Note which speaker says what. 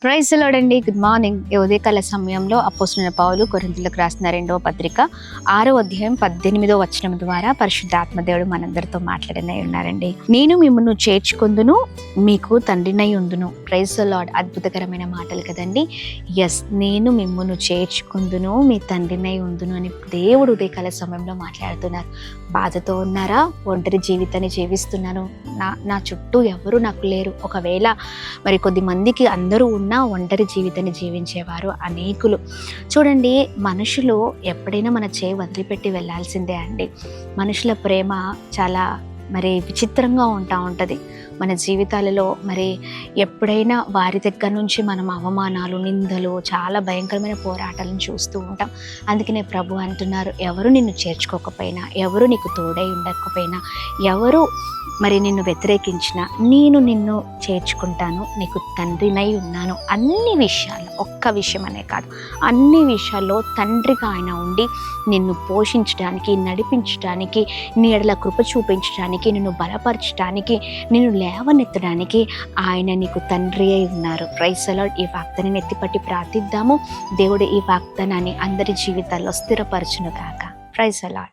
Speaker 1: Praise the lord అండి. Good morning. ఈ ఉదయకాల సమయంలో అపోస్తలుడైన పౌలు కొరింథీయులకు రాసిన 2వ పత్రిక 6వ అధ్యాయం 18వ వచనం ద్వారా పరిశుద్ధాత్మ దేవుడు మనందరితో మాట్లాడనై ఉన్నారండి. నేను మిమ్మల్ని చేర్చుకొందును, మీకు తండ్రినై ఉందును. Praise the Lord. అద్భుతకరమైన మాటలు కదండి. ఎస్, నేను మిమ్మల్ని చేర్చుకొందును, మీ తండ్రినై ఉందును అని దేవుడు ఉదయకాల సమయంలో మాట్లాడుతున్నారు. బాధతో ఉన్నారా? ఒంటరి జీవితాన్ని జీవిస్తున్నాను, నా చుట్టూ ఎవరు నాకు లేరు. ఒకవేళ మరి కొద్ది మందికి అందరూ ఉన్నా ఒంటరి జీవితాన్ని జీవించేవారు అనేకులు. చూడండి, మనుషులు ఎప్పుడైనా మన చేయి వదిలిపెట్టి వెళ్ళాల్సిందే అండి. మనుషుల ప్రేమ చాలా మరి విచిత్రంగా ఉంటుంది మన జీవితాలలో. మరి ఎప్పుడైనా వారి దగ్గర నుంచి మనం అవమానాలు, నిందలు, చాలా భయంకరమైన పోరాటాలను చూస్తూ ఉంటాం. అందుకనే ప్రభు అంటున్నారు, ఎవరు నిన్ను చేర్చుకోకపోయినా, ఎవరు నీకు తోడై ఉండకపోయినా, ఎవరు మరి నిన్ను వ్యతిరేకించిన, నేను నిన్ను చేర్చుకుంటాను, నీకు తండ్రినై ఉన్నాను. అన్ని విషయాల్లో, ఒక్క విషయం అనే కాదు, అన్ని విషయాల్లో తండ్రిగా ఆయన ఉండి నిన్ను పోషించడానికి, నడిపించడానికి, నీ ఎడల కృప చూపించడానికి, నిన్ను బలపరచడానికి, నిన్ను లేవనెత్తడానికి ఆయన నీకు తండ్రి అయి ఉన్నారు. Praise the lord. ఈ వాగ్దానాన్ని ఎత్తిపట్టి ప్రార్థిద్దాము. దేవుడు ఈ వాగ్దానాన్ని అందరి జీవితాల్లో స్థిరపరచును గాక. Praise the lord.